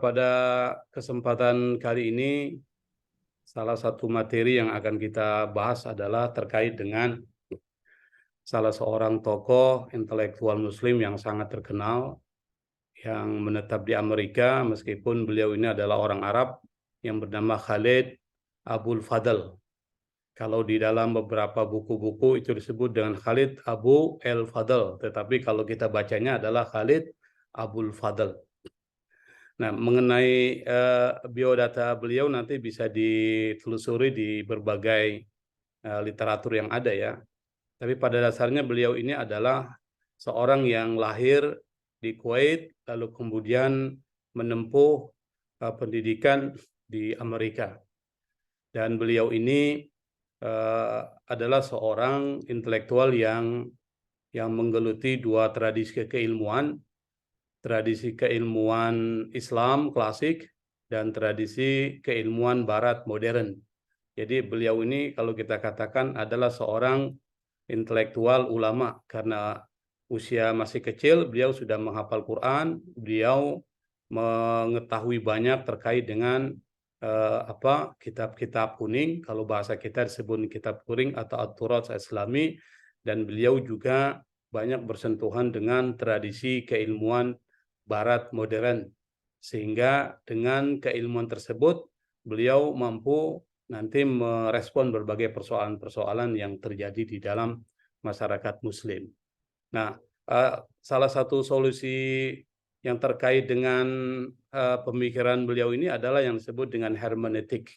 Pada kesempatan kali ini, salah satu materi yang akan kita bahas adalah terkait dengan salah seorang tokoh intelektual Muslim yang sangat terkenal, yang menetap di Amerika, meskipun beliau ini adalah orang Arab, yang bernama Khalid Abul Fadl. Kalau di dalam beberapa buku-buku itu disebut dengan Khalid Abu El Fadl, tetapi kalau kita bacanya adalah Khalid Abul Fadl. Nah, mengenai biodata beliau nanti bisa ditelusuri di berbagai literatur yang ada ya. Tapi pada dasarnya beliau ini adalah seorang yang lahir di Kuwait, lalu kemudian menempuh pendidikan di Amerika. Dan beliau ini adalah seorang intelektual yang menggeluti dua tradisi keilmuan Islam klasik dan tradisi keilmuan Barat modern. Jadi beliau ini kalau kita katakan adalah seorang intelektual ulama karena usia masih kecil, beliau sudah menghafal Quran, beliau mengetahui banyak terkait dengan kitab-kitab kuning, kalau bahasa kita disebut kitab kuning atau At-Turath Islami, dan beliau juga banyak bersentuhan dengan tradisi keilmuan Barat modern, sehingga dengan keilmuan tersebut beliau mampu nanti merespon berbagai persoalan-persoalan yang terjadi di dalam masyarakat Muslim. Nah, salah satu solusi yang terkait dengan pemikiran beliau ini adalah yang disebut dengan hermeneutik.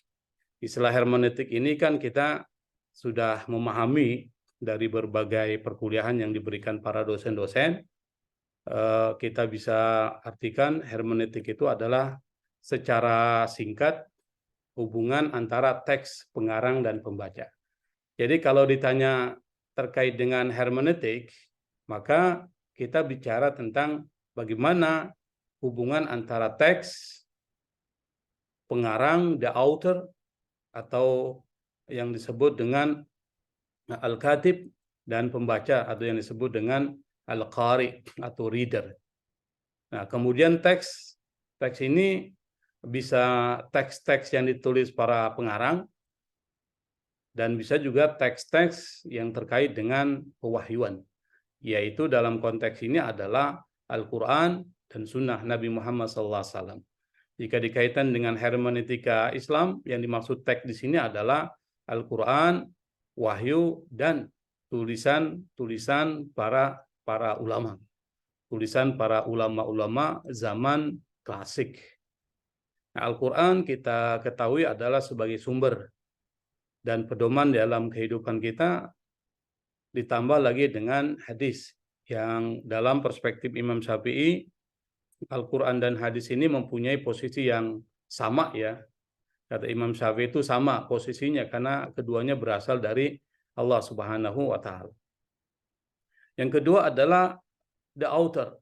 Istilah hermeneutik ini kan kita sudah memahami dari berbagai perkuliahan yang diberikan para dosen-dosen. Kita bisa artikan hermeneutik itu adalah secara singkat hubungan antara teks, pengarang, dan pembaca. Jadi kalau ditanya terkait dengan hermeneutik, maka kita bicara tentang bagaimana hubungan antara teks, pengarang, the author, atau yang disebut dengan al-katib, dan pembaca atau yang disebut dengan al-qari atau reader. Nah, kemudian teks ini bisa teks-teks yang ditulis para pengarang, dan bisa juga teks-teks yang terkait dengan pewahyuan, yaitu dalam konteks ini adalah Al-Quran dan Sunnah Nabi Muhammad SAW. Jika dikaitkan dengan hermeneutika Islam, yang dimaksud teks di sini adalah Al-Quran, wahyu, dan tulisan-tulisan para ulama. Tulisan para ulama-ulama zaman klasik. Nah, Al-Quran kita ketahui adalah sebagai sumber dan pedoman dalam kehidupan kita, ditambah lagi dengan hadis yang dalam perspektif Imam Syafi'i, Al-Quran dan hadis ini mempunyai posisi yang sama ya. Kata Imam Syafi'i itu sama posisinya karena keduanya berasal dari Allah Subhanahu wa taala. Yang kedua adalah the author.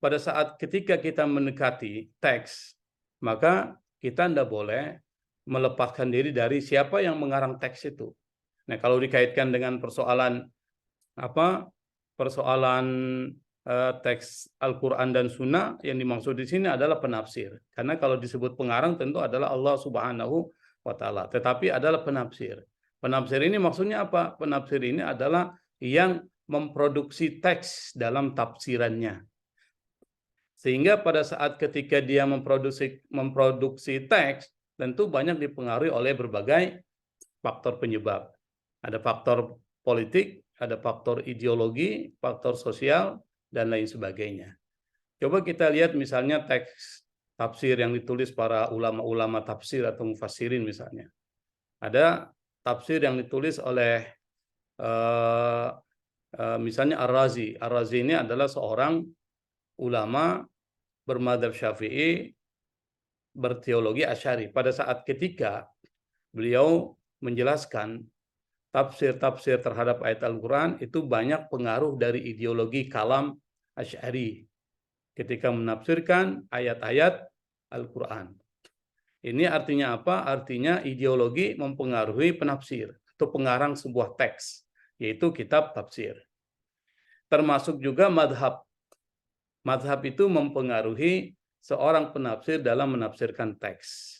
Pada saat ketika kita mendekati teks, maka kita tidak boleh melepaskan diri dari siapa yang mengarang teks itu. Nah, kalau dikaitkan dengan persoalan teks Al-Quran dan Sunnah, yang dimaksud di sini adalah penafsir. Karena kalau disebut pengarang tentu adalah Allah Subhanahu wa taala, tetapi adalah penafsir. Penafsir ini maksudnya apa? Penafsir ini adalah yang memproduksi teks dalam tafsirannya. Sehingga pada saat ketika dia memproduksi teks, tentu banyak dipengaruhi oleh berbagai faktor penyebab. Ada faktor politik, ada faktor ideologi, faktor sosial, dan lain sebagainya. Coba kita lihat misalnya teks tafsir yang ditulis para ulama-ulama tafsir atau mufassirin misalnya. Ada tafsir yang ditulis oleh misalnya Ar-Razi. Ar-Razi ini adalah seorang ulama bermadzhab Syafi'i, berteologi Asy'ari. Pada saat ketika beliau menjelaskan tafsir-tafsir terhadap ayat Al-Quran, itu banyak pengaruh dari ideologi kalam Asy'ari ketika menafsirkan ayat-ayat Al-Quran. Ini artinya apa? Artinya ideologi mempengaruhi penafsir atau pengarang sebuah teks, yaitu kitab tafsir. Termasuk juga madhab. Madhab itu mempengaruhi seorang penafsir dalam menafsirkan teks.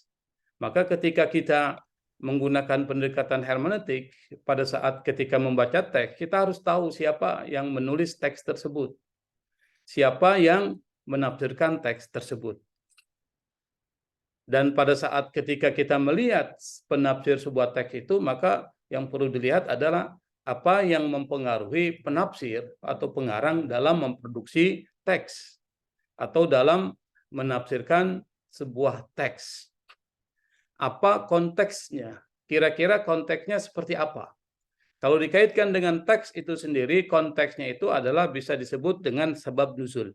Maka ketika kita menggunakan pendekatan hermeneutik, pada saat ketika membaca teks, kita harus tahu siapa yang menulis teks tersebut, siapa yang menafsirkan teks tersebut. Dan pada saat ketika kita melihat penafsir sebuah teks itu, maka yang perlu dilihat adalah apa yang mempengaruhi penafsir atau pengarang dalam memproduksi teks atau dalam menafsirkan sebuah teks. Apa konteksnya? Kira-kira konteksnya seperti apa? Kalau dikaitkan dengan teks itu sendiri, konteksnya itu adalah bisa disebut dengan sebab nuzul.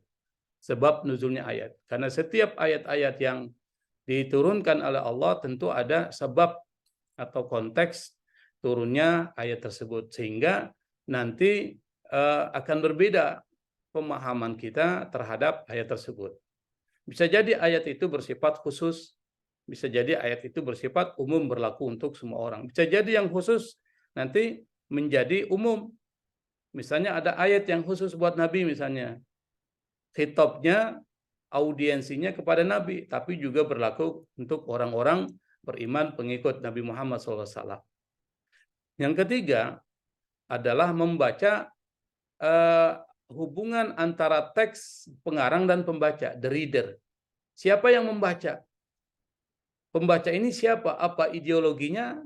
Sebab nuzulnya ayat. Karena setiap ayat-ayat yang diturunkan oleh Allah tentu ada sebab atau konteks turunnya ayat tersebut. Sehingga nanti akan berbeda pemahaman kita terhadap ayat tersebut. Bisa jadi ayat itu bersifat khusus, bisa jadi ayat itu bersifat umum berlaku untuk semua orang. Bisa jadi yang khusus nanti menjadi umum. Misalnya ada ayat yang khusus buat Nabi misalnya. Khitabnya, audiensinya kepada Nabi, tapi juga berlaku untuk orang-orang beriman pengikut Nabi Muhammad SAW. Yang ketiga adalah membaca hubungan antara teks pengarang dan pembaca, the reader. Siapa yang membaca? Pembaca ini siapa? Apa ideologinya?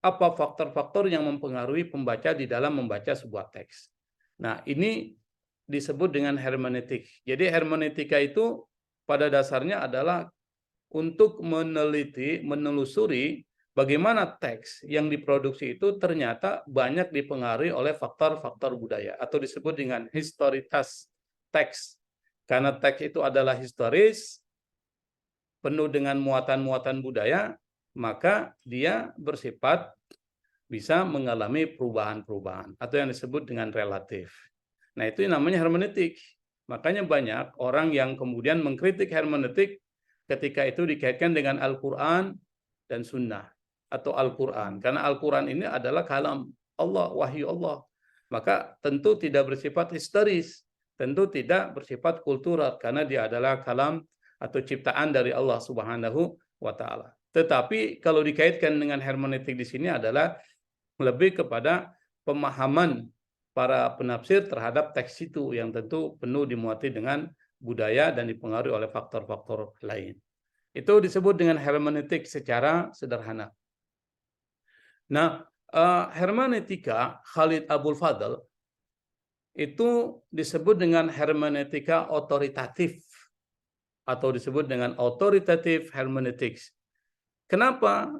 Apa faktor-faktor yang mempengaruhi pembaca di dalam membaca sebuah teks? Nah, ini disebut dengan hermeneutik. Jadi hermeneutika itu pada dasarnya adalah untuk meneliti, menelusuri bagaimana teks yang diproduksi itu ternyata banyak dipengaruhi oleh faktor-faktor budaya atau disebut dengan historitas teks. Karena teks itu adalah historis, penuh dengan muatan-muatan budaya, maka dia bersifat bisa mengalami perubahan-perubahan atau yang disebut dengan relatif. Nah, itu yang namanya hermeneutik. Makanya banyak orang yang kemudian mengkritik hermeneutik ketika itu dikaitkan dengan Al-Quran dan Sunnah atau Al-Quran. Karena Al-Quran ini adalah kalam Allah, wahyu Allah. Maka tentu tidak bersifat historis, tentu tidak bersifat kultural karena dia adalah kalam atau ciptaan dari Allah Subhanahu wa taala. Tetapi kalau dikaitkan dengan hermeneutik di sini adalah lebih kepada pemahaman para penafsir terhadap teks itu yang tentu penuh dimuati dengan budaya dan dipengaruhi oleh faktor-faktor lain. Itu disebut dengan hermeneutik secara sederhana. Nah, hermeneutika Khalid Abul Fadl itu disebut dengan hermeneutika otoritatif atau disebut dengan authoritative hermeneutics. Kenapa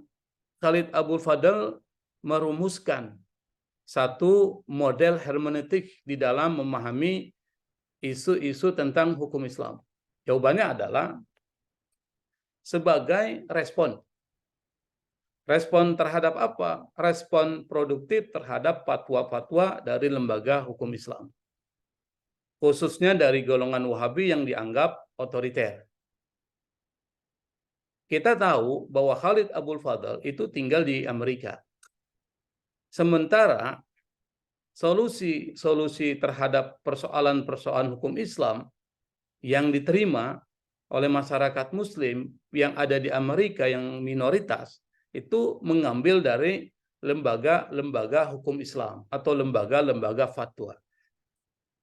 Khalid Abul Fadl merumuskan satu model hermeneutik di dalam memahami isu-isu tentang hukum Islam? Jawabannya adalah sebagai respon. Respon terhadap apa? Respon produktif terhadap fatwa-fatwa dari lembaga hukum Islam. Khususnya dari golongan Wahabi yang dianggap otoriter. Kita tahu bahwa Khalid Abul Fadl itu tinggal di Amerika. Sementara solusi terhadap persoalan-persoalan hukum Islam yang diterima oleh masyarakat Muslim yang ada di Amerika yang minoritas itu mengambil dari lembaga-lembaga hukum Islam atau lembaga-lembaga fatwa.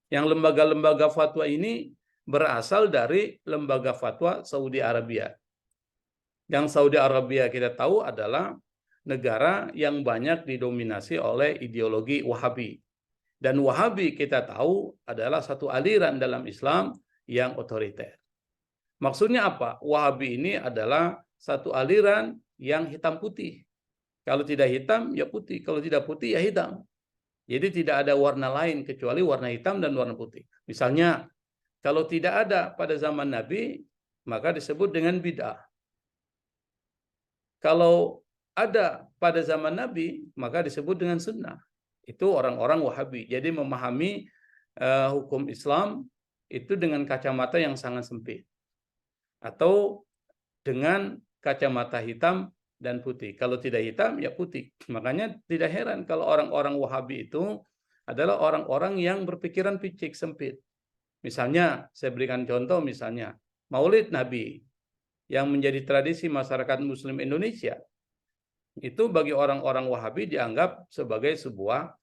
Yang lembaga-lembaga fatwa ini berasal dari lembaga fatwa Saudi Arabia. Yang Saudi Arabia kita tahu adalah negara yang banyak didominasi oleh ideologi Wahabi. Dan Wahabi kita tahu adalah satu aliran dalam Islam yang otoriter. Maksudnya apa? Wahabi ini adalah satu aliran yang hitam putih. Kalau tidak hitam, ya putih. Kalau tidak putih, ya hitam. Jadi tidak ada warna lain kecuali warna hitam dan warna putih. Misalnya, kalau tidak ada pada zaman Nabi, maka disebut dengan bid'ah. Kalau ada pada zaman Nabi, maka disebut dengan sunnah. Itu orang-orang Wahabi. Jadi memahami hukum Islam itu dengan kacamata yang sangat sempit. Atau dengan kacamata hitam dan putih. Kalau tidak hitam, ya putih. Makanya tidak heran kalau orang-orang Wahabi itu adalah orang-orang yang berpikiran picik, sempit. Misalnya, saya berikan contoh misalnya, Maulid Nabi yang menjadi tradisi masyarakat Muslim Indonesia, itu bagi orang-orang Wahabi dianggap sebagai sebuah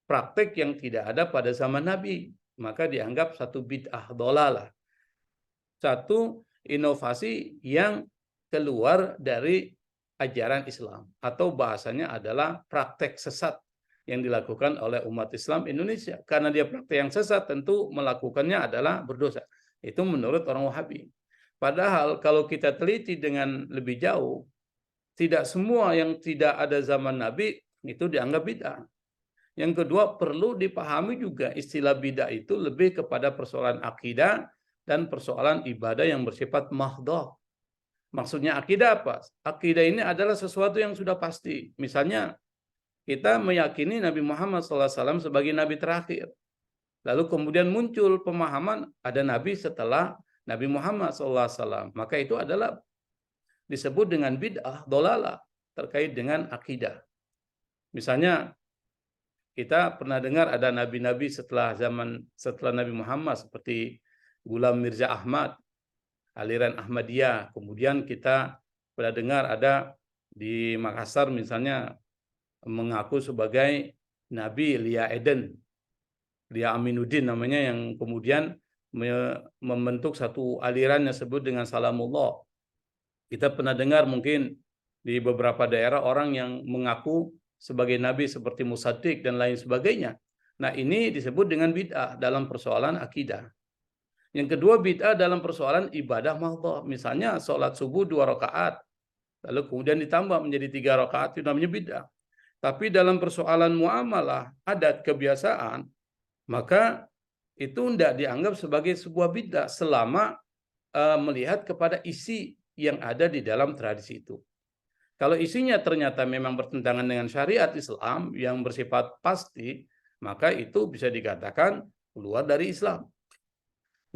praktek yang tidak ada pada zaman Nabi. Maka dianggap satu bid'ah dolalah. Satu inovasi yang keluar dari ajaran Islam. Atau bahasanya adalah praktek sesat yang dilakukan oleh umat Islam Indonesia. Karena dia praktek yang sesat, tentu melakukannya adalah berdosa. Itu menurut orang Wahabi. Padahal kalau kita teliti dengan lebih jauh, tidak semua yang tidak ada zaman Nabi itu dianggap bid'ah. Yang kedua, perlu dipahami juga istilah bid'ah itu lebih kepada persoalan akidah dan persoalan ibadah yang bersifat mahdhah. Maksudnya akidah apa? Akidah ini adalah sesuatu yang sudah pasti. Misalnya, kita meyakini Nabi Muhammad SAW sebagai Nabi terakhir. Lalu kemudian muncul pemahaman ada Nabi setelah Nabi Muhammad SAW. Maka itu adalah disebut dengan bid'ah, dolalah, terkait dengan akidah. Misalnya, kita pernah dengar ada nabi-nabi setelah Nabi Muhammad seperti Ghulam Mirza Ahmad, aliran Ahmadiyah. Kemudian kita pernah dengar ada di Makassar misalnya mengaku sebagai Nabi Lia Eden, Lia Aminuddin namanya, yang kemudian membentuk satu aliran yang disebut dengan Salamullah. Kita pernah dengar mungkin di beberapa daerah orang yang mengaku sebagai nabi seperti Musaddiq dan lain sebagainya. Nah, ini disebut dengan bid'ah dalam persoalan akidah. Yang kedua, bid'ah dalam persoalan ibadah mahdhah. Misalnya sholat subuh 2 rakaat, lalu kemudian ditambah menjadi 3 rakaat, itu namanya bid'ah. Tapi dalam persoalan muamalah, adat, kebiasaan, maka itu tidak dianggap sebagai sebuah bid'ah selama melihat kepada isi yang ada di dalam tradisi itu. Kalau isinya ternyata memang bertentangan dengan syariat Islam yang bersifat pasti, maka itu bisa dikatakan keluar dari Islam.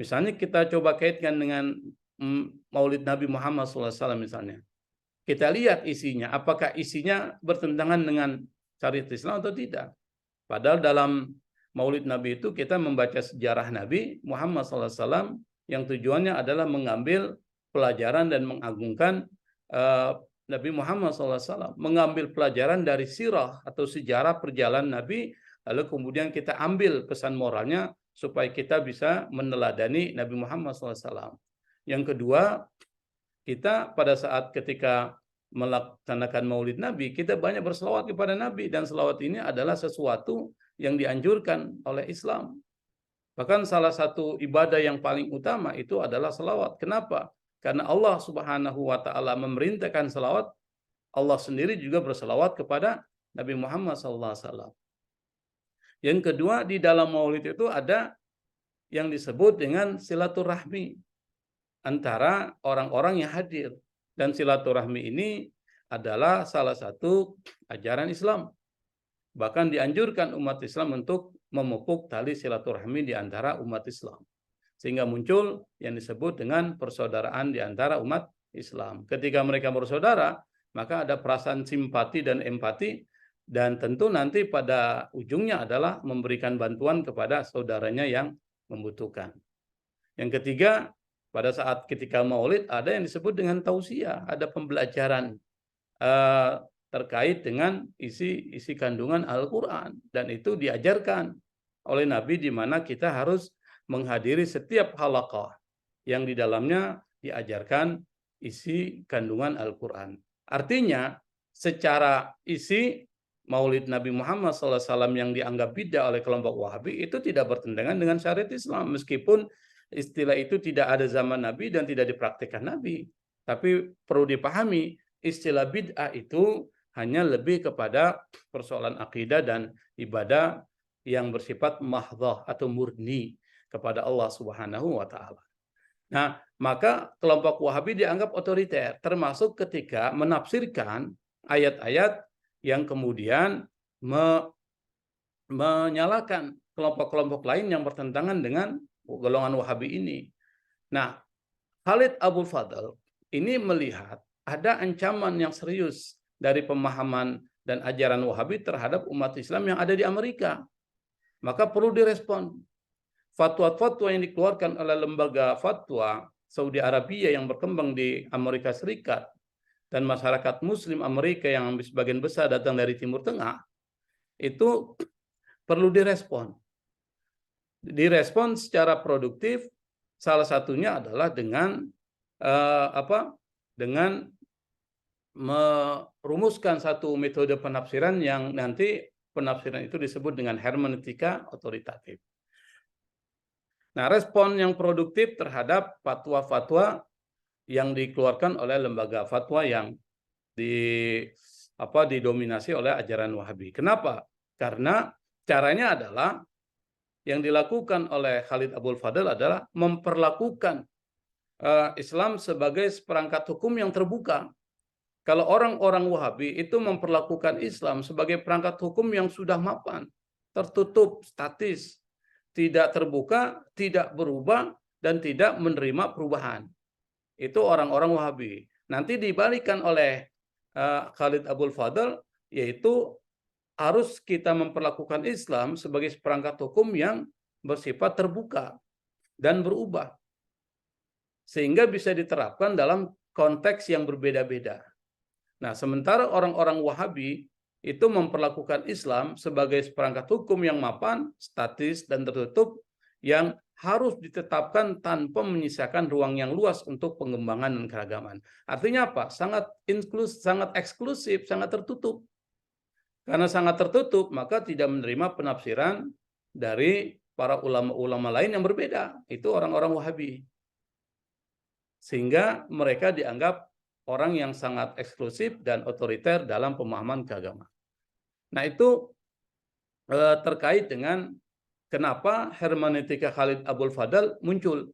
Misalnya kita coba kaitkan dengan Maulid Nabi Muhammad SAW misalnya. Kita lihat isinya, apakah isinya bertentangan dengan syariat Islam atau tidak. Padahal dalam Maulid Nabi itu kita membaca sejarah Nabi Muhammad SAW yang tujuannya adalah mengambil pelajaran dan mengagungkan Nabi Muhammad SAW, mengambil pelajaran dari sirah atau sejarah perjalanan Nabi, lalu kemudian kita ambil pesan moralnya supaya kita bisa meneladani Nabi Muhammad SAW. Yang kedua, kita pada saat ketika melaksanakan Maulid Nabi, kita banyak berselawat kepada Nabi, dan selawat ini adalah sesuatu yang dianjurkan oleh Islam. Bahkan salah satu ibadah yang paling utama itu adalah selawat. Kenapa? Karena Allah Subhanahu wa Ta'ala memerintahkan selawat, Allah sendiri juga berselawat kepada Nabi Muhammad SAW. Yang kedua, di dalam Maulid itu ada yang disebut dengan silaturahmi antara orang-orang yang hadir. Dan silaturahmi ini adalah salah satu ajaran Islam. Bahkan dianjurkan umat Islam untuk memupuk tali silaturahmi di antara umat Islam. Sehingga muncul yang disebut dengan persaudaraan di antara umat Islam. Ketika mereka bersaudara, maka ada perasaan simpati dan empati, dan tentu nanti pada ujungnya adalah memberikan bantuan kepada saudaranya yang membutuhkan. Yang ketiga, pada saat ketika Maulid ada yang disebut dengan tausiah, ada pembelajaran terkait dengan isi kandungan Al-Quran, dan itu diajarkan oleh Nabi di mana kita harus menghadiri setiap halaqah yang di dalamnya diajarkan isi kandungan Al-Quran. Artinya, secara isi Maulid Nabi Muhammad SAW yang dianggap bid'ah oleh kelompok Wahabi itu tidak bertentangan dengan syariat Islam, meskipun istilah itu tidak ada zaman Nabi dan tidak dipraktikkan Nabi. Tapi perlu dipahami, istilah bid'ah itu hanya lebih kepada persoalan akidah dan ibadah yang bersifat mahdhah atau murni kepada Allah Subhanahu wa Ta'ala. Nah, maka kelompok Wahabi dianggap otoriter, termasuk ketika menafsirkan ayat-ayat yang kemudian menyalahkan kelompok-kelompok lain yang bertentangan dengan golongan Wahabi ini. Nah, Khalid Abul Fadl ini melihat ada ancaman yang serius dari pemahaman dan ajaran Wahabi terhadap umat Islam yang ada di Amerika. Maka perlu direspon. Fatwa-fatwa yang dikeluarkan oleh lembaga fatwa Saudi Arabia yang berkembang di Amerika Serikat dan masyarakat Muslim Amerika yang sebagian besar datang dari Timur Tengah, itu perlu direspon. Direspon secara produktif, salah satunya adalah dengan dengan merumuskan satu metode penafsiran yang nanti penafsiran itu disebut dengan hermeneutika otoritatif. Nah, respon yang produktif terhadap fatwa-fatwa yang dikeluarkan oleh lembaga fatwa yang didominasi oleh ajaran Wahabi. Kenapa? Karena caranya adalah yang dilakukan oleh Khalid Abdul Fadl adalah memperlakukan Islam sebagai seperangkat hukum yang terbuka. Kalau orang-orang Wahabi itu memperlakukan Islam sebagai perangkat hukum yang sudah mapan, tertutup, statis, tidak terbuka, tidak berubah, dan tidak menerima perubahan. Itu orang-orang Wahabi. Nanti dibalikan oleh Khalid Abdul Fadl, yaitu harus kita memperlakukan Islam sebagai perangkat hukum yang bersifat terbuka dan berubah. Sehingga bisa diterapkan dalam konteks yang berbeda-beda. Nah, sementara orang-orang Wahabi itu memperlakukan Islam sebagai perangkat hukum yang mapan, statis, dan tertutup yang harus ditetapkan tanpa menyisakan ruang yang luas untuk pengembangan dan keragaman. Artinya apa? Sangat inklusif, sangat eksklusif, sangat tertutup. Karena sangat tertutup, maka tidak menerima penafsiran dari para ulama-ulama lain yang berbeda. Itu orang-orang Wahabi. Sehingga mereka dianggap orang yang sangat eksklusif dan otoriter dalam pemahaman keagamaan. Nah, itu terkait dengan kenapa hermeneutika Khalid Abdul Fadl muncul,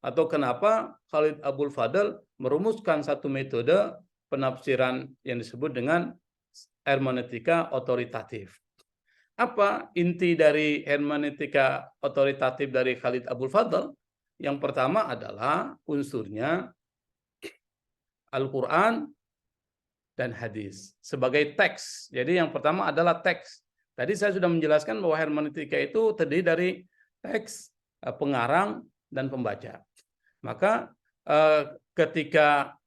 atau kenapa Khalid Abdul Fadl merumuskan satu metode penafsiran yang disebut dengan hermeneutika otoritatif. Apa inti dari hermeneutika otoritatif dari Khalid Abdul Fadl? Yang pertama adalah unsurnya Al-Quran dan hadis sebagai teks. Jadi yang pertama adalah teks. Tadi saya sudah menjelaskan bahwa hermeneutika itu terdiri dari teks, pengarang, dan pembaca. Maka ketika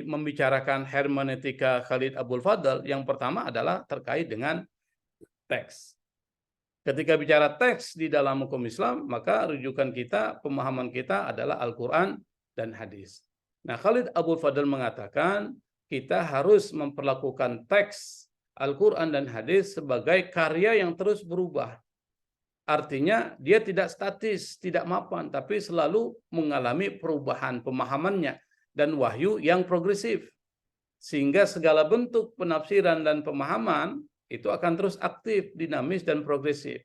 membicarakan hermeneutika Khalid Abdul Fadl, yang pertama adalah terkait dengan teks. Ketika bicara teks di dalam hukum Islam, maka rujukan kita, pemahaman kita adalah Al-Quran dan hadis. Nah, Khalid Abdul Fadl mengatakan kita harus memperlakukan teks Al-Quran dan hadis sebagai karya yang terus berubah. Artinya dia tidak statis, tidak mapan, tapi selalu mengalami perubahan pemahamannya dan wahyu yang progresif. Sehingga segala bentuk penafsiran dan pemahaman itu akan terus aktif, dinamis, dan progresif.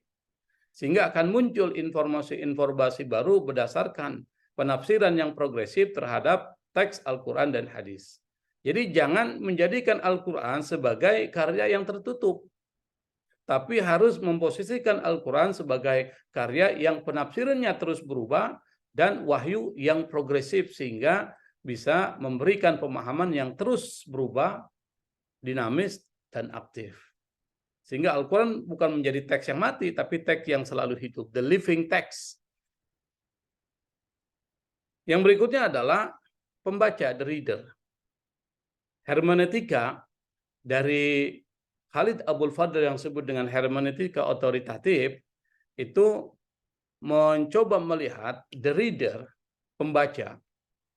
Sehingga akan muncul informasi-informasi baru berdasarkan penafsiran yang progresif terhadap teks Al-Quran dan hadis. Jadi jangan menjadikan Al-Quran sebagai karya yang tertutup, tapi harus memposisikan Al-Quran sebagai karya yang penafsirannya terus berubah dan wahyu yang progresif, sehingga bisa memberikan pemahaman yang terus berubah, dinamis, dan aktif. Sehingga Al-Quran bukan menjadi teks yang mati, tapi teks yang selalu hidup, the living text. Yang berikutnya adalah pembaca, the reader. Hermeneutika dari Khalid Abdul Fadl yang disebut dengan hermeneutika otoritatif itu mencoba melihat the reader, pembaca,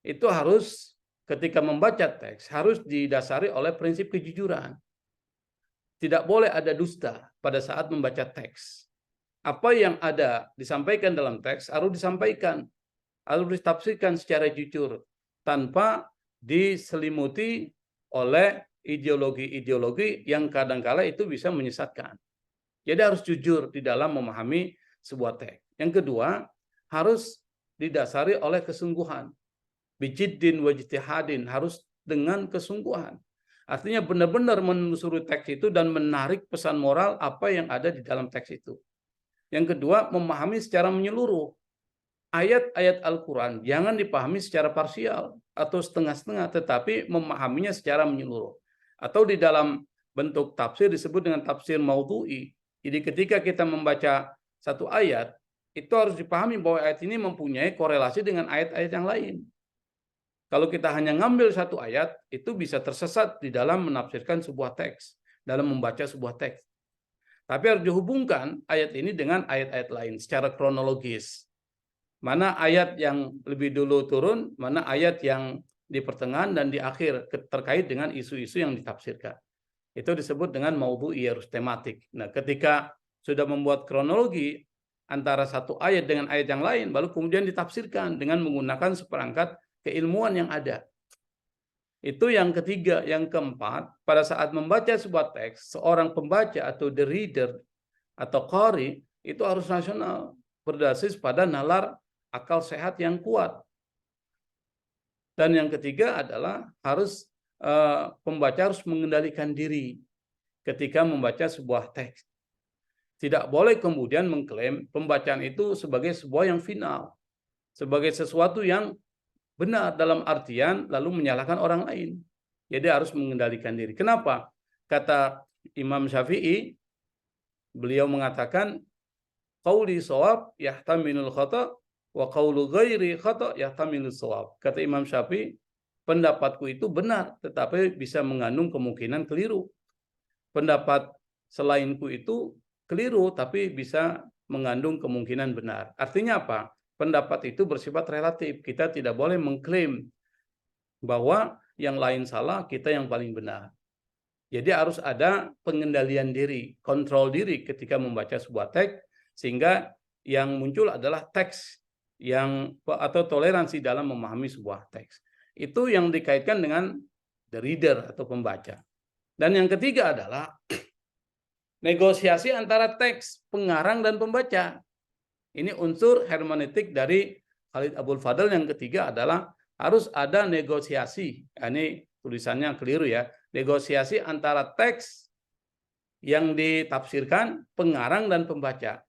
itu harus ketika membaca teks harus didasari oleh prinsip kejujuran. Tidak boleh ada dusta pada saat membaca teks. Apa yang ada disampaikan dalam teks harus disampaikan, harus ditafsirkan secara jujur tanpa diselimuti oleh ideologi-ideologi yang kadangkala itu bisa menyesatkan. Jadi harus jujur di dalam memahami sebuah teks. Yang kedua, harus didasari oleh kesungguhan. Bijiddin wajtihadin, harus dengan kesungguhan. Artinya benar-benar menelusuri teks itu dan menarik pesan moral apa yang ada di dalam teks itu. Yang kedua, memahami secara menyeluruh. Ayat-ayat Al-Quran jangan dipahami secara parsial atau setengah-setengah, tetapi memahaminya secara menyeluruh. Atau di dalam bentuk tafsir disebut dengan tafsir maudhu'i. Jadi ketika kita membaca satu ayat, itu harus dipahami bahwa ayat ini mempunyai korelasi dengan ayat-ayat yang lain. Kalau kita hanya ngambil satu ayat, itu bisa tersesat di dalam menafsirkan sebuah teks, dalam membaca sebuah teks. Tapi harus dihubungkan ayat ini dengan ayat-ayat lain secara kronologis. Mana ayat yang lebih dulu turun, mana ayat yang di pertengahan dan di akhir terkait dengan isu-isu yang ditafsirkan. Itu disebut dengan maudhu'i, harus tematik. Nah, ketika sudah membuat kronologi antara satu ayat dengan ayat yang lain, baru kemudian ditafsirkan dengan menggunakan seperangkat keilmuan yang ada. Itu yang ketiga. Yang keempat, pada saat membaca sebuah teks, seorang pembaca atau the reader atau qari itu harus rasional, berdasar pada nalar akal sehat yang kuat. Dan yang ketiga adalah pembaca harus mengendalikan diri ketika membaca sebuah teks. Tidak boleh kemudian mengklaim pembacaan itu sebagai sebuah yang final, sebagai sesuatu yang benar dalam artian lalu menyalahkan orang lain. Jadi harus mengendalikan diri. Kenapa? Kata Imam Syafi'i, beliau mengatakan, qauli shawab yahtamilul khata' wa qaulu ghairi khata' yahtamilul shawab. Kata Imam Syafi'i, pendapatku itu benar tetapi bisa mengandung kemungkinan keliru. Pendapat selainku itu keliru tapi bisa mengandung kemungkinan benar. Artinya apa? Pendapat itu bersifat relatif. Kita tidak boleh mengklaim bahwa yang lain salah, kita yang paling benar. Jadi harus ada pengendalian diri, kontrol diri ketika membaca sebuah teks, sehingga yang muncul adalah teks atau toleransi dalam memahami sebuah teks. Itu yang dikaitkan dengan the reader atau pembaca. Dan yang ketiga adalah negosiasi antara teks, pengarang dan pembaca. Ini unsur hermeneutik dari Khalid Abdul Fadl. Yang ketiga adalah harus ada negosiasi. Ini tulisannya keliru ya. Negosiasi antara teks yang ditafsirkan, pengarang dan pembaca.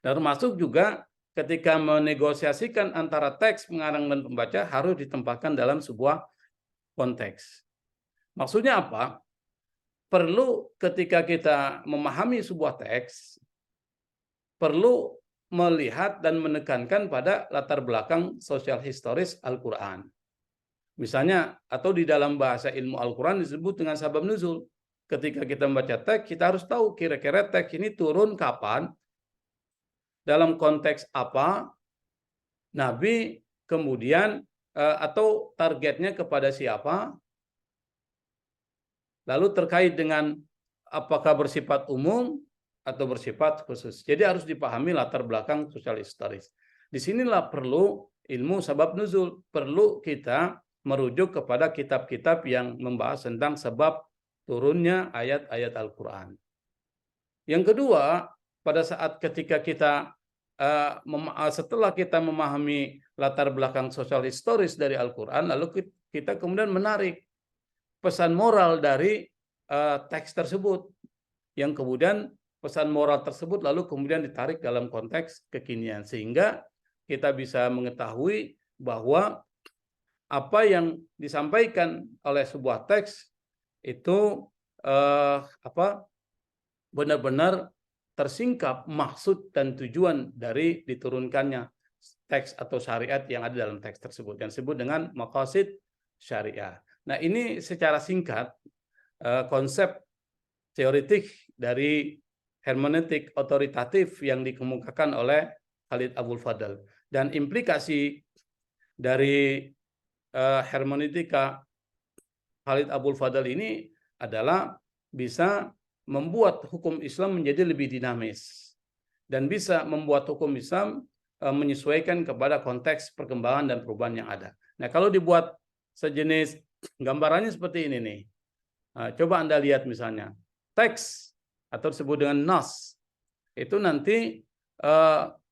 Termasuk juga ketika menegosiasikan antara teks, pengarang dan pembaca harus ditempatkan dalam sebuah konteks. Maksudnya apa? Perlu ketika kita memahami sebuah teks, perlu melihat dan menekankan pada latar belakang sosial historis Al-Quran. Misalnya, atau di dalam bahasa ilmu Al-Quran disebut dengan sabab nuzul. Ketika kita membaca teks, kita harus tahu kira-kira teks ini turun kapan, dalam konteks apa, Nabi kemudian atau targetnya kepada siapa, lalu terkait dengan apakah bersifat umum atau bersifat khusus. Jadi harus dipahami latar belakang sosial historis. Disinilah perlu ilmu sabab nuzul. Perlu kita merujuk kepada kitab-kitab yang membahas tentang sebab turunnya ayat-ayat Al-Quran. Yang kedua, pada saat ketika kita setelah kita memahami latar belakang sosial historis dari Al-Quran, lalu kita kemudian menarik pesan moral dari teks tersebut, yang kemudian pesan moral tersebut lalu kemudian ditarik dalam konteks kekinian, sehingga kita bisa mengetahui bahwa apa yang disampaikan oleh sebuah teks itu benar-benar tersingkap maksud dan tujuan dari diturunkannya teks atau syariat yang ada dalam teks tersebut, yang disebut dengan maqasid syariah. Nah, ini secara singkat konsep teoritik dari hermeneutik otoritatif yang dikemukakan oleh Khalid Abdul Fadl. Dan implikasi dari hermeneutika Khalid Abdul Fadl ini adalah bisa membuat hukum Islam menjadi lebih dinamis dan bisa membuat hukum Islam menyesuaikan kepada konteks perkembangan dan perubahan yang ada. Nah, kalau dibuat sejenis gambarannya seperti ini nih. Coba Anda lihat misalnya teks atau disebut dengan nas itu nanti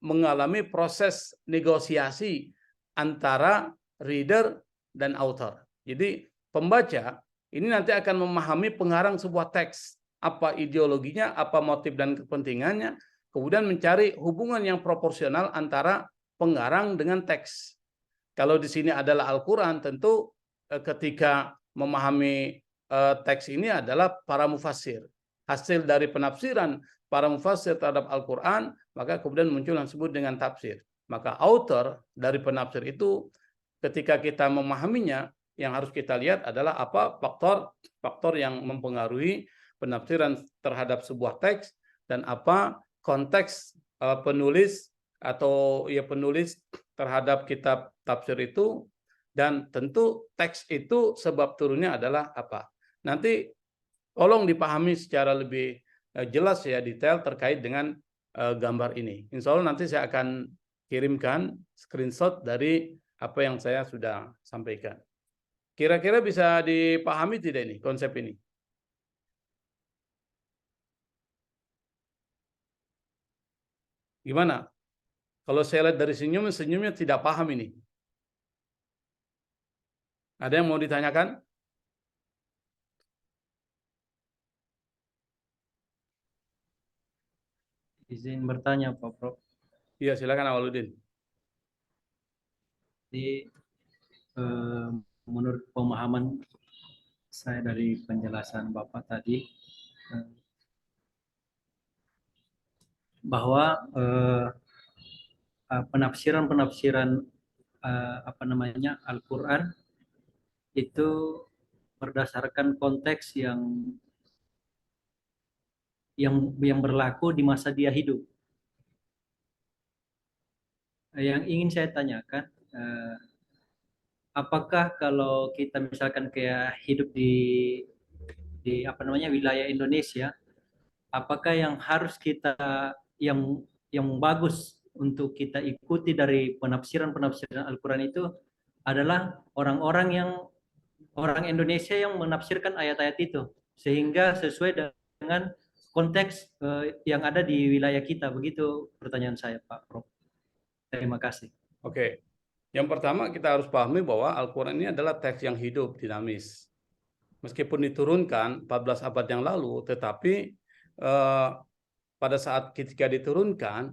mengalami proses negosiasi antara reader dan author. Jadi pembaca ini nanti akan memahami pengarang sebuah teks, apa ideologinya, apa motif dan kepentingannya, kemudian mencari hubungan yang proporsional antara pengarang dengan teks. Kalau di sini adalah Al-Quran, tentu ketika memahami teks ini adalah para mufassir. Hasil dari penafsiran para mufassir terhadap Al-Quran, maka kemudian muncul yang disebut dengan tafsir. Maka author dari penafsir itu ketika kita memahaminya, yang harus kita lihat adalah apa faktor yang mempengaruhi penafsiran terhadap sebuah teks, dan apa konteks penulis atau ya penulis terhadap kitab tafsir itu, dan tentu teks itu sebab turunnya adalah apa. Nanti tolong dipahami secara lebih jelas ya, detail terkait dengan gambar ini. Insya Allah nanti saya akan kirimkan screenshot dari apa yang saya sudah sampaikan. Kira-kira bisa dipahami tidak ini konsep ini? Gimana? Kalau saya lihat dari senyumnya tidak paham ini. Ada yang mau ditanyakan? Izin bertanya Pak Prof. Iya, silakan Awaludin. Jadi menurut pemahaman saya dari penjelasan Bapak tadi, bahwa penafsiran-penafsiran apa namanya Al-Quran itu berdasarkan konteks yang berlaku di masa dia hidup. Yang ingin saya tanyakan, apakah kalau kita misalkan kayak hidup di apa namanya wilayah Indonesia, apakah yang harus kita yang bagus untuk kita ikuti dari penafsiran-penafsiran Al-Quran itu adalah orang Indonesia yang menafsirkan ayat-ayat itu sehingga sesuai dengan konteks yang ada di wilayah kita. Begitu pertanyaan saya Pak Prof. Terima kasih. Oke. Yang pertama kita harus pahami bahwa Al-Quran ini adalah teks yang hidup, dinamis. Meskipun diturunkan 14 abad yang lalu, tetapi pada saat ketika diturunkan,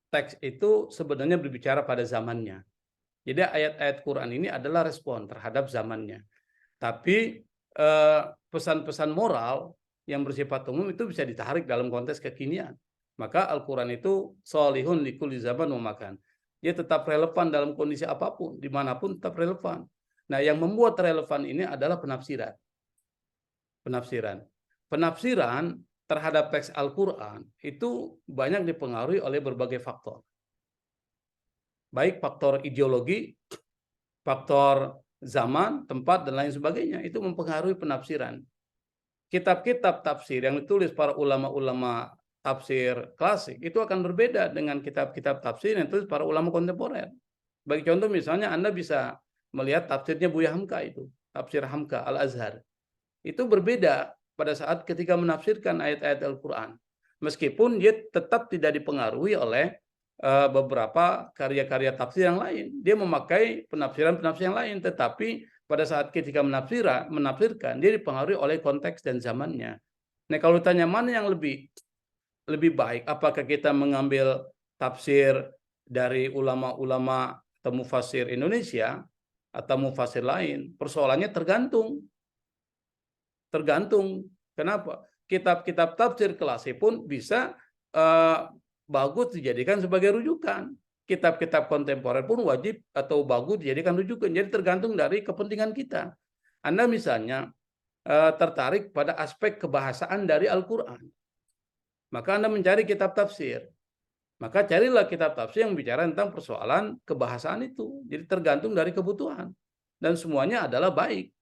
teks itu sebenarnya berbicara pada zamannya. Jadi ayat-ayat Quran ini adalah respon terhadap zamannya. Tapi pesan-pesan moral yang bersifat umum itu bisa ditarik dalam konteks kekinian. Maka Al-Quran itu sholihun likulli zaman wa makan. Dia tetap relevan dalam kondisi apapun, dimanapun tetap relevan. Nah, yang membuat relevan ini adalah penafsiran. Penafsiran terhadap teks Al-Quran itu banyak dipengaruhi oleh berbagai faktor. Baik faktor ideologi, faktor zaman, tempat, dan lain sebagainya. Itu mempengaruhi penafsiran. Kitab-kitab tafsir yang ditulis para ulama-ulama tafsir klasik itu akan berbeda dengan kitab-kitab tafsir yang ditulis para ulama kontemporer. Bagi contoh misalnya Anda bisa melihat tafsirnya Buya Hamka itu, tafsir Hamka Al-Azhar. Itu berbeda pada saat ketika menafsirkan ayat-ayat Al-Quran. Meskipun dia tetap tidak dipengaruhi oleh beberapa karya-karya tafsir yang lain. Dia memakai penafsiran-penafsiran yang lain, tetapi pada saat ketika menafsirkan, dia dipengaruhi oleh konteks dan zamannya. Nah, kalau tanya mana yang lebih baik, apakah kita mengambil tafsir dari ulama-ulama atau mufasir Indonesia atau mufasir lain? Persoalannya tergantung. Kenapa? Kitab-kitab tafsir klasik pun bisa bagus dijadikan sebagai rujukan. Kitab-kitab kontemporer pun wajib atau bagus dijadikan rujukan. Jadi tergantung dari kepentingan kita. Anda misalnya tertarik pada aspek kebahasaan dari Al-Quran, maka Anda mencari kitab tafsir. Maka carilah kitab tafsir yang bicara tentang persoalan kebahasaan itu. Jadi tergantung dari kebutuhan. Dan semuanya adalah baik.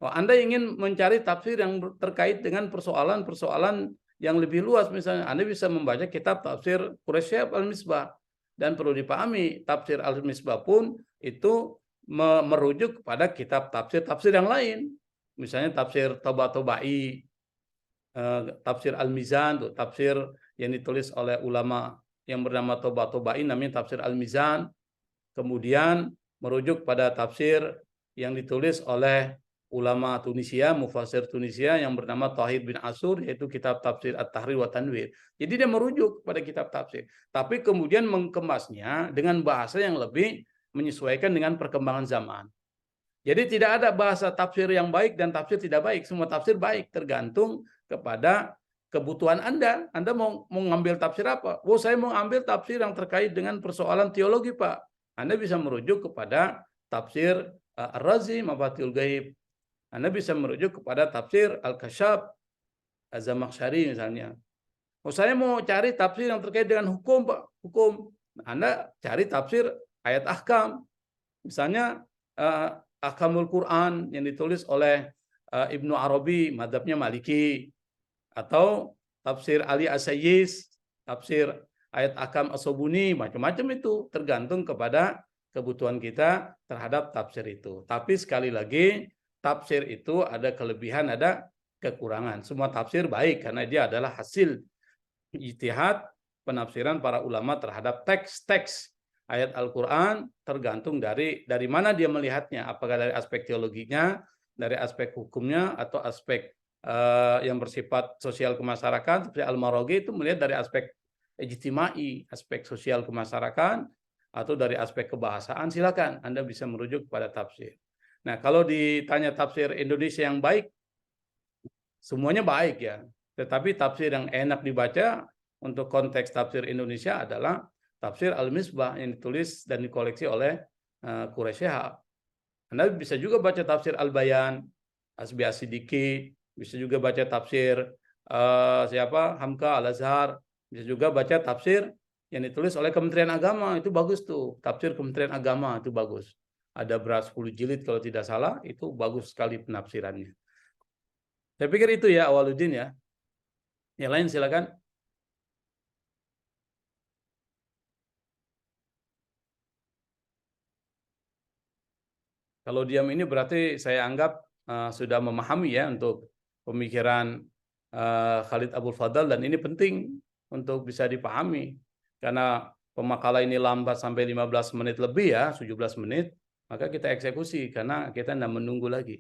Anda ingin mencari tafsir yang terkait dengan persoalan-persoalan yang lebih luas, misalnya Anda bisa membaca kitab tafsir Quraisyab Al-Misbah. Dan perlu dipahami, tafsir Al-Misbah pun itu merujuk kepada kitab tafsir yang lain. Misalnya tafsir Tabatabai, tafsir Al-Mizan, tafsir yang ditulis oleh ulama yang bernama Tabatabai, namanya tafsir Al-Mizan. Kemudian merujuk pada tafsir yang ditulis oleh ulama Tunisia, mufasir Tunisia yang bernama Tahir bin Asur, yaitu kitab tafsir At-Tahrir wa Tanwir. Jadi dia merujuk pada kitab tafsir, tapi kemudian mengemasnya dengan bahasa yang lebih menyesuaikan dengan perkembangan zaman. Jadi tidak ada bahasa tafsir yang baik dan tafsir tidak baik. Semua tafsir baik, tergantung kepada kebutuhan Anda. Anda mau ngambil tafsir apa? Oh, saya mau ambil tafsir yang terkait dengan persoalan teologi, Pak. Anda bisa merujuk kepada tafsir Ar-Razi, Mafatihul Ghaib. Anda bisa merujuk kepada tafsir Al-Kasyaf, Az-Zamakhsyari misalnya. Oh, saya mau cari tafsir yang terkait dengan hukum, Pak. Hukum. Anda cari tafsir ayat ahkam. Misalnya Ahkamul Quran yang ditulis oleh Ibnu Arabi, madhabnya Maliki, atau tafsir Ali As-Sayyis, tafsir ayat ahkam As-Sobuni, macam-macam itu tergantung kepada kebutuhan kita terhadap tafsir itu. Tapi sekali lagi, tafsir itu ada kelebihan, ada kekurangan. Semua tafsir baik karena dia adalah hasil ijtihad penafsiran para ulama terhadap teks-teks ayat Al-Quran, tergantung dari mana dia melihatnya, apakah dari aspek teologinya, dari aspek hukumnya, atau aspek yang bersifat sosial kemasyarakatan. Seperti Al-Maraghi itu melihat dari aspek ijtimai, aspek sosial kemasyarakatan, atau dari aspek kebahasaan. Silakan Anda bisa merujuk kepada tafsir. Nah, kalau ditanya tafsir Indonesia yang baik, semuanya baik ya. Tetapi tafsir yang enak dibaca untuk konteks tafsir Indonesia adalah tafsir Al-Misbah yang ditulis dan dikoleksi oleh Quraish Shihab. Anda bisa juga baca tafsir Al-Bayan, Asbi As-Siddiqi, bisa juga baca tafsir Hamka Al-Azhar, bisa juga baca tafsir yang ditulis oleh Kementerian Agama, itu bagus tuh. Tafsir Kementerian Agama itu bagus. Ada berat 10 jilid kalau tidak salah, itu bagus sekali penafsirannya. Saya pikir itu ya Awaluddin ya. Yang lain silakan. Kalau diam ini berarti saya anggap sudah memahami ya untuk pemikiran Khalid Abdul Fadl, dan ini penting untuk bisa dipahami. Karena pemakalan ini lambat sampai 15 menit lebih ya, 17 menit, maka kita eksekusi karena kita tidak menunggu lagi.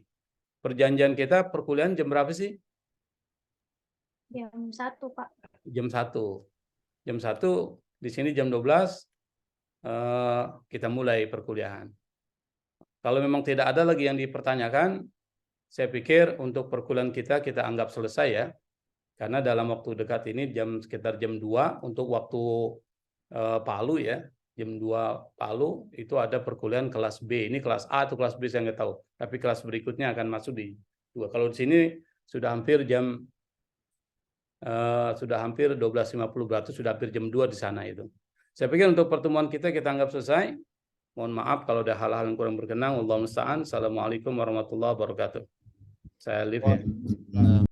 Perjanjian kita perkuliahan jam berapa sih? Jam 1, Pak. Jam 1. Jam 1, di sini jam 12 kita mulai perkuliahan. Kalau memang tidak ada lagi yang dipertanyakan, saya pikir untuk perkuliahan kita anggap selesai ya. Karena dalam waktu dekat ini sekitar jam 2 untuk waktu Palu ya. Jam 2 Palu itu ada perkuliahan kelas B. Ini kelas A atau kelas B saya nggak tahu. Tapi kelas berikutnya akan masuk di 2. Kalau di sini sudah hampir 12.50, berarti sudah hampir jam 2 di sana itu. Saya pikir untuk pertemuan kita anggap selesai. Mohon maaf kalau ada hal-hal yang kurang berkenan. Wallahu musta'an. Assalamualaikum warahmatullahi wabarakatuh. Saya live ya.